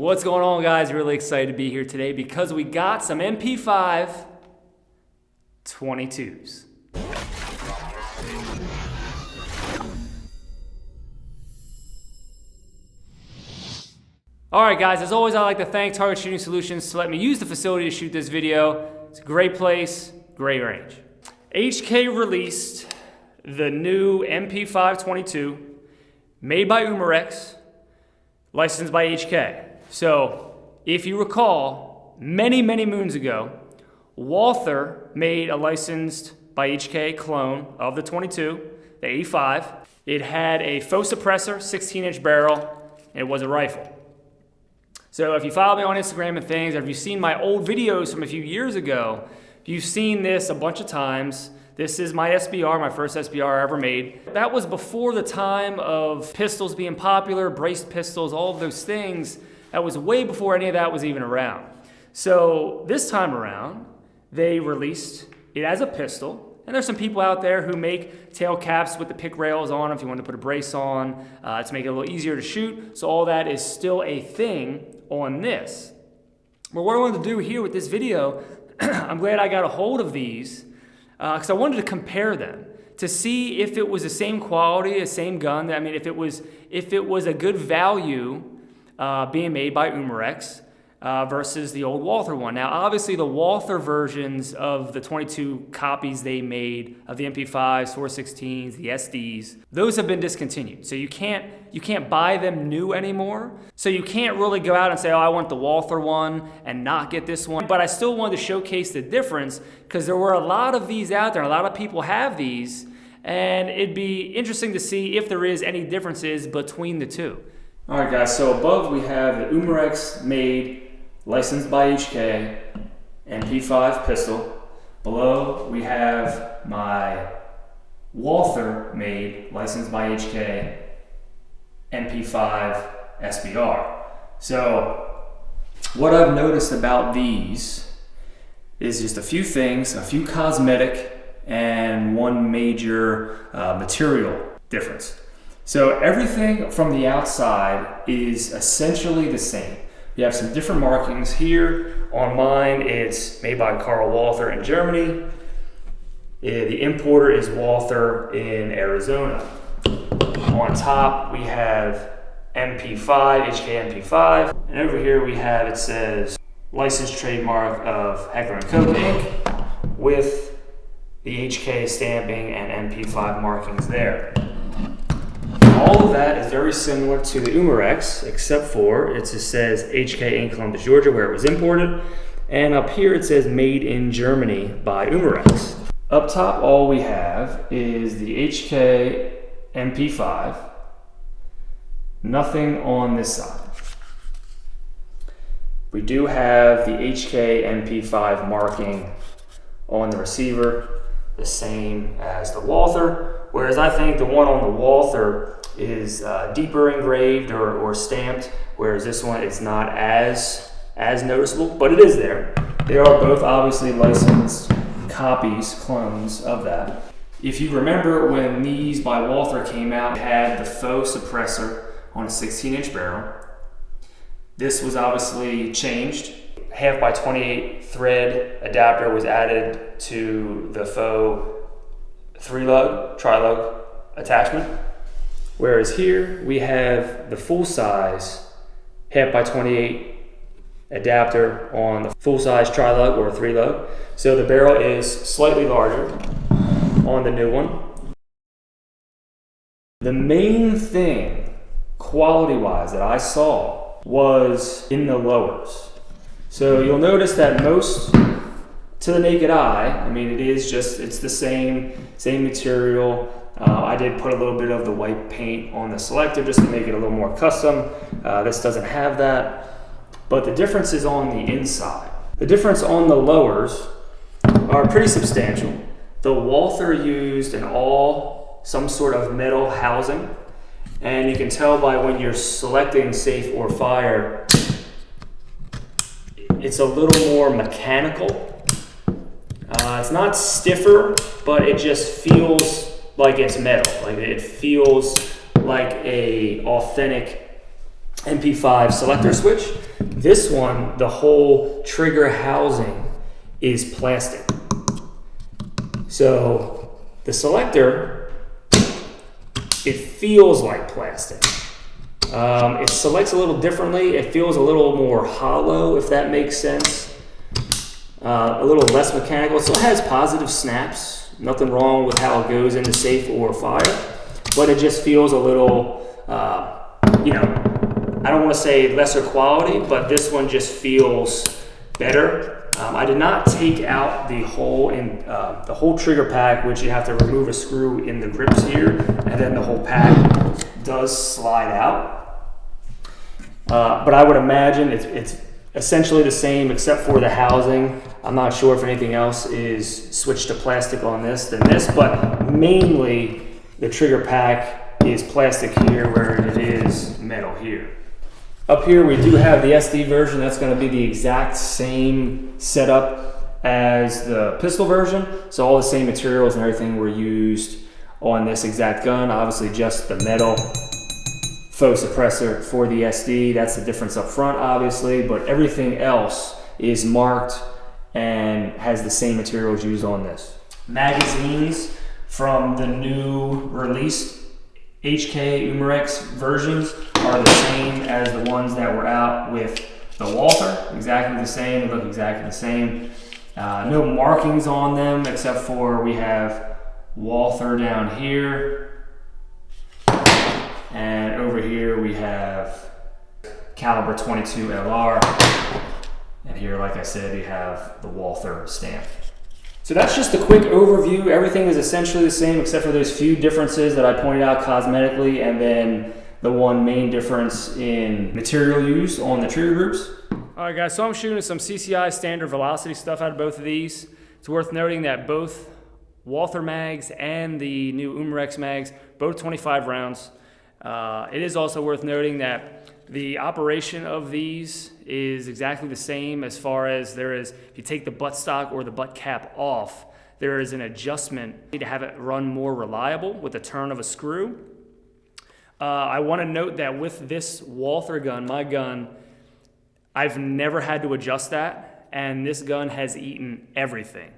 What's going on, guys? Really excited to be here today because we got some MP5 22s. All right, guys, as always, I'd like to thank Target Shooting Solutions to let me use the facility to shoot this video. It's a great place, great range. HK released the new MP5 22, made by Umarex, licensed by HK. So, if you recall, many moons ago, Walther made a licensed by HK clone of the 22, the 85. It had a faux suppressor, 16-inch barrel, and it was a rifle. So if you follow me on Instagram and things, or if you've seen my old videos from a few years ago, you've seen this a bunch of times. This is my SBR, my first SBR I ever made. That was before the time of pistols being popular, braced pistols, all of those things. That was way before any of that was even around. So this time around, they released it as a pistol. And there's some people out there who make tail caps with the pick rails on them if you want to put a brace on to make it a little easier to shoot. So all that is still a thing on this. But what I wanted to do here with this video, I'm glad I got a hold of these because I wanted to compare them to see if it was the same quality, the same gun. I mean, if it was a good value being made by Umarex versus the old Walther one. Now, obviously, the Walther versions of the 22 copies they made of the MP5s, 416s, the SDs, those have been discontinued. So you can't buy them new anymore. So you can't really go out and say, oh, I want the Walther one and not get this one. But I still wanted to showcase the difference because there were a lot of these out there. A lot of people have these. And it'd be interesting to see if there is any differences between the two. All right, guys, so above we have the Umarex made, licensed by HK, MP5 pistol. Below we have my Walther made, licensed by HK, MP5 SBR. So what I've noticed about these is just a few things, a few cosmetic, and one major material difference. So everything from the outside is essentially the same. You have some different markings here. On mine, it's made by Karl Walther in Germany. The importer is Walther in Arizona. On top, we have MP5, HK MP5. And over here we have, it says, licensed trademark of Heckler & Koch Inc. with the HK stamping and MP5 markings there. All of that is very similar to the Umarex, except for it just says HK in Columbus, Georgia, where it was imported. And up here it says made in Germany by Umarex. Up top, all we have is the HK MP5. Nothing on this side. We do have the HK MP5 marking on the receiver, the same as the Walther, whereas I think the one on the Walther is deeper engraved or stamped, whereas this one is not as noticeable, but it is there. They are both obviously licensed copies, clones of that. If you remember when these by Walther came out, it had the faux suppressor on a 16-inch barrel. This was obviously changed. 1/2x28 thread adapter was added to the faux 3-lug, tri-lug attachment. Whereas here we have the full-size 1/2x28 adapter on the full-size tri-lug or 3-lug. So the barrel is slightly larger on the new one. The main thing, quality-wise, that I saw was in the lowers. So you'll notice that most, to the naked eye, I mean, it's the same material. I did put a little bit of the white paint on the selector just to make it a little more custom. This doesn't have that, but the difference is on the inside. The difference on the lowers are pretty substantial. The Walther used some sort of metal housing, and you can tell by when you're selecting safe or fire, it's a little more mechanical. It's not stiffer, but it just feels like it's metal. Like it feels like a authentic MP5 selector switch. This one, the whole trigger housing is plastic. So the selector, it feels like plastic. It selects a little differently. It feels a little more hollow, if that makes sense. A little less mechanical. So it has positive snaps. Nothing wrong with how it goes into safe or fire, but it just feels a little, you know, I don't want to say lesser quality, but this one just feels better. I did not take out the whole trigger pack, which you have to remove a screw in the grips here, and then the whole pack does slide out. But I would imagine it's essentially the same except for the housing. I'm not sure if anything else is switched to plastic on this than this, but mainly the trigger pack is plastic here where it is metal here. Up here we do have the SD version. That's going to be the exact same setup as the pistol version. So all the same materials and everything were used on this exact gun. Obviously just the metal faux suppressor for the SD. That's the difference up front, obviously, but everything else is marked and has the same materials used on this. Magazines from the new released HK Umarex versions are the same as the ones that were out with the Walther. Exactly the same, they look exactly the same. No markings on them except for we have Walther down here, and over here we have caliber 22 LR, and here, like I said, we have the Walther stamp. So that's just a quick overview. Everything is essentially the same except for those few differences that I pointed out cosmetically, and then the one main difference in material used on the trigger groups. All right guys, so I'm shooting some CCI standard velocity stuff out of both of these. It's worth noting that both Walther mags and the new Umarex mags, both 25 rounds. It is also worth noting that the operation of these is exactly the same as far as there is, if you take the buttstock or the butt cap off, there is an adjustment to have it run more reliable with the turn of a screw. I want to note that with this Walther gun, my gun, I've never had to adjust that, and this gun has eaten everything.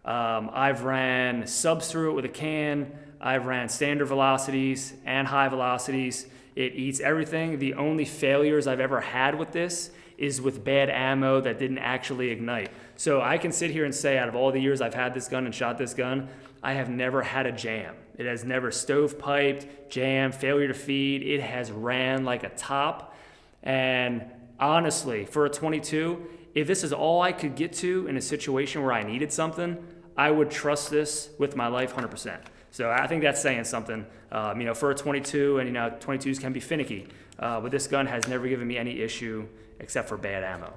I've ran subs through it with a can. I've ran standard velocities and high velocities. It eats everything. The only failures I've ever had with this is with bad ammo that didn't actually ignite. So I can sit here and say out of all the years I've had this gun and shot this gun, I have never had a jam. It has never stovepiped, jammed, failure to feed. It has ran like a top. And honestly, for a 22, if this is all I could get to in a situation where I needed something, I would trust this with my life 100%. So I think that's saying something, you know, for a 22, and you know, 22s can be finicky, but this gun has never given me any issue except for bad ammo.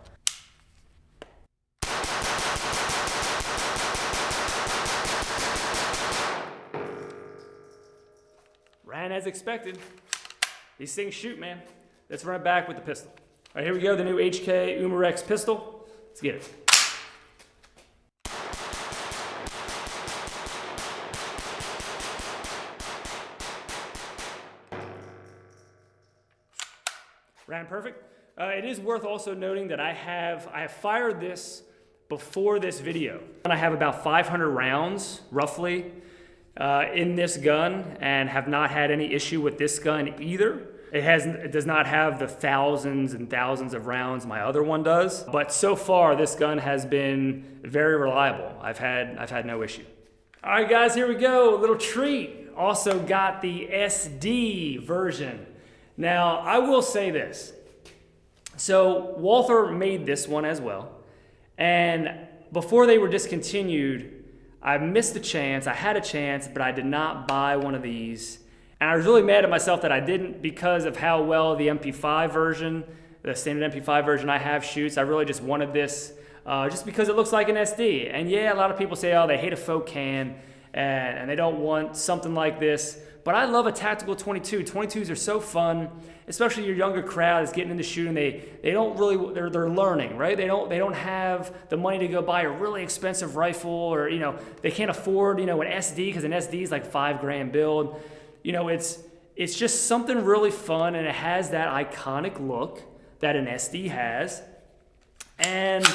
Ran as expected. These things shoot, man. Let's run it back with the pistol. All right, here we go, the new HK Umarex pistol. Let's get it. Ran perfect. It is worth also noting that I have fired this before this video. And I have about 500 rounds, roughly, in this gun, and have not had any issue with this gun either. It does not have the thousands and thousands of rounds my other one does, but so far this gun has been very reliable. I've had no issue. All right, guys, here we go. A little treat. Also got the SD version. Now, I will say this. So Walther made this one as well, and before they were discontinued, I missed a chance. I had a chance, but I did not buy one of these. And I was really mad at myself that I didn't, because of how well the MP5 version, the standard MP5 version I have, shoots. I really just wanted this just because it looks like an SD. And yeah, a lot of people say, oh, they hate a faux can and they don't want something like this. But I love a tactical 22. 22s are so fun, especially your younger crowd is getting into shooting. They don't really, they're learning, right? They don't have the money to go buy a really expensive rifle, or, you know, they can't afford, you know, an SD, because an SD is like $5,000 build. You know, it's just something really fun, and it has that iconic look that an SD has. And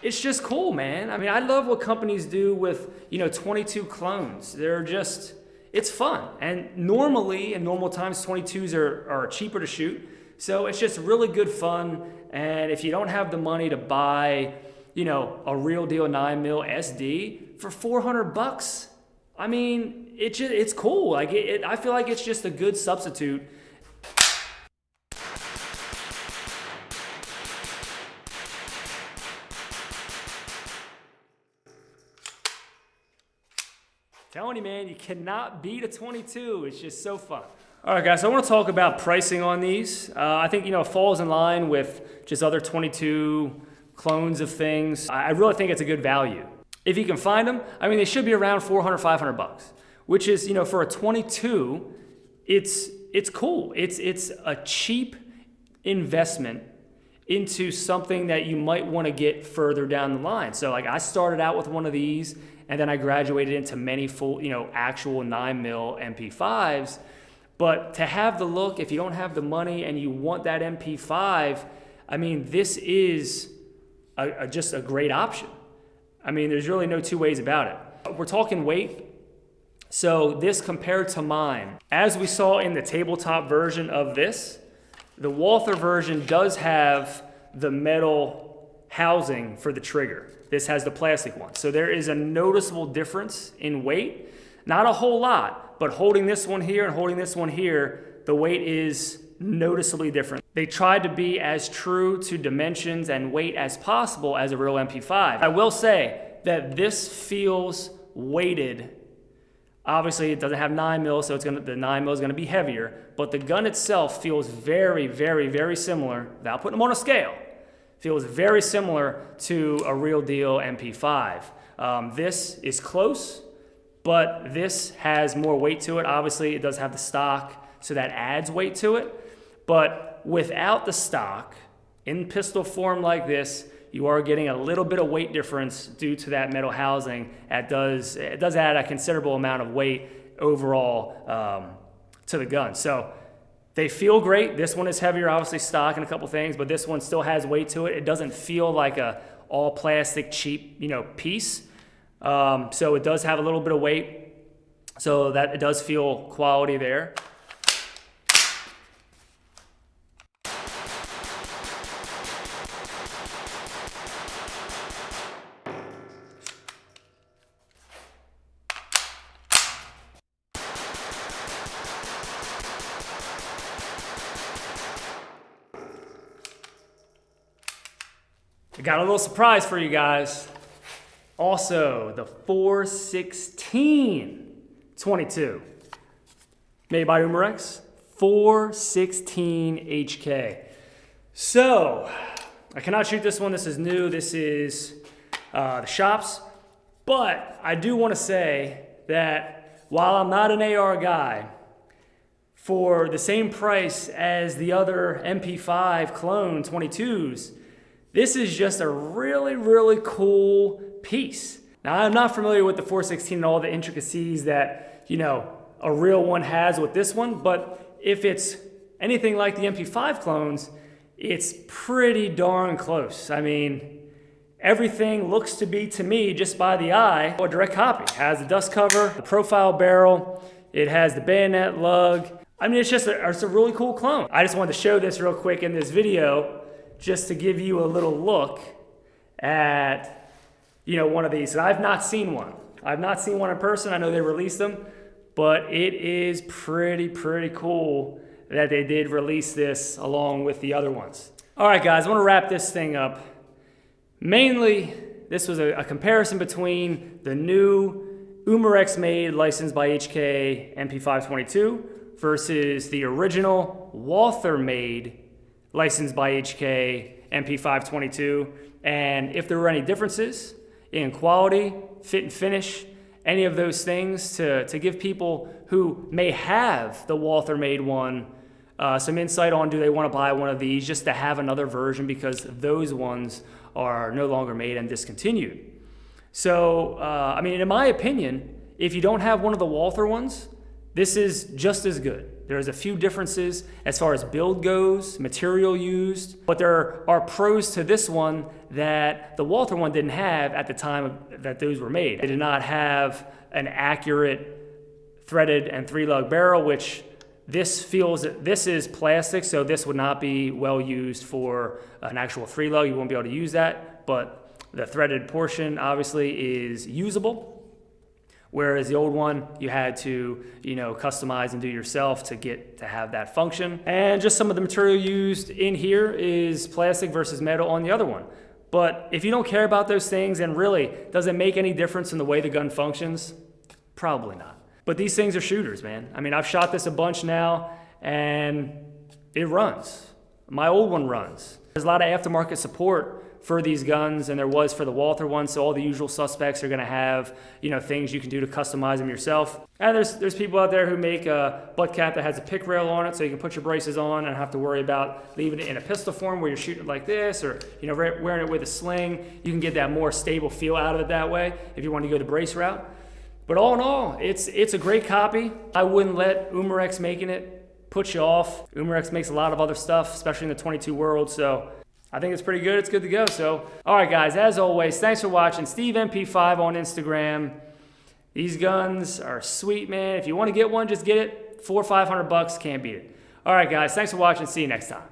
it's just cool, man. I mean, I love what companies do with, 22 clones. They're just, it's fun. And normally, in normal times, 22s are cheaper to shoot. So it's just really good fun. And if you don't have the money to buy, a real deal 9mm SD for $400, I mean, it's cool. Like I feel like it's just a good substitute. Telling you, man, you cannot beat a 22. It's just so fun. All right, guys, so I want to talk about pricing on these. I think, it falls in line with just other 22 clones of things. I really think it's a good value. If you can find them, I mean, they should be around $400, $500, which is, for a 22, it's cool. It's a cheap investment into something that you might want to get further down the line. So like I started out with one of these, and then I graduated into many full, actual 9mm MP5s. But to have the look, if you don't have the money and you want that MP5, I mean, this is just a great option. I mean, there's really no two ways about it. We're talking weight. So this compared to mine, as we saw in the tabletop version of this, the Walther version does have the metal housing for the trigger. This has the plastic one. So there is a noticeable difference in weight. Not a whole lot, but holding this one here and holding this one here, the weight is noticeably different. They tried to be as true to dimensions and weight as possible as a real MP5. I will say that this feels weighted. Obviously, it doesn't have 9mm, so the 9mm is gonna be heavier, but the gun itself feels very, very, very similar, without putting them on a scale, feels very similar to a real deal MP5. This is close, but this has more weight to it. Obviously, it does have the stock, so that adds weight to it. But without the stock, in pistol form like this, you are getting a little bit of weight difference due to that metal housing. It does add a considerable amount of weight overall to the gun. So they feel great. This one is heavier, obviously stock and a couple things, but this one still has weight to it. It doesn't feel like a all plastic cheap piece. So it does have a little bit of weight, so that it does feel quality there. I got a little surprise for you guys. Also, the 416 22, made by Umarex, 416 HK. So, I cannot shoot this one. This is new. This is the shops. But I do want to say that while I'm not an AR guy, for the same price as the other MP5 clone 22s, this is just a really, really cool piece. Now, I'm not familiar with the 416 and all the intricacies that, a real one has with this one, but if it's anything like the MP5 clones, it's pretty darn close. I mean, everything looks to be, to me, just by the eye, a direct copy. It has the dust cover, the profile barrel, it has the bayonet lug. I mean, it's a really cool clone. I just wanted to show this real quick in this video, just to give you a little look at, one of these. And I've not seen one. I've not seen one in person. I know they released them, but it is pretty cool that they did release this along with the other ones. All right, guys, I want to wrap this thing up. Mainly, this was a comparison between the new Umarex made, licensed by HK MP5 22 versus the original Walther made, licensed by HK MP5 22, and if there were any differences in quality, fit and finish, any of those things to give people who may have the Walther made one some insight on, do they want to buy one of these just to have another version, because those ones are no longer made and discontinued. So, I mean, in my opinion, if you don't have one of the Walther ones, this is just as good. There's a few differences as far as build goes, material used, but there are pros to this one that the Walther one didn't have at the time that those were made. It did not have an accurate threaded and 3-lug barrel, which this is plastic, so this would not be well used for an actual 3-lug. You won't be able to use that, but the threaded portion obviously is usable. Whereas the old one, you had to, customize and do yourself to have that function. And just some of the material used in here is plastic versus metal on the other one. But if you don't care about those things, and really, does it make any difference in the way the gun functions? Probably not. But these things are shooters, man. I mean, I've shot this a bunch now, and it runs. My old one runs. There's a lot of aftermarket support for these guns, and there was for the Walther one, so all the usual suspects are gonna have, things you can do to customize them yourself. And there's people out there who make a butt cap that has a pick rail on it, so you can put your braces on and have to worry about leaving it in a pistol form where you're shooting it like this, or wearing it with a sling. You can get that more stable feel out of it that way if you want to go the brace route. But all in all, it's a great copy. I wouldn't let Umarex making it put you off. Umarex makes a lot of other stuff, especially in the 22 world, so I think it's pretty good. It's good to go. So, all right, guys, as always, thanks for watching. Steve MP5 on Instagram. These guns are sweet, man. If you want to get one, just get it. $400 or $500, can't beat it. All right, guys, thanks for watching. See you next time.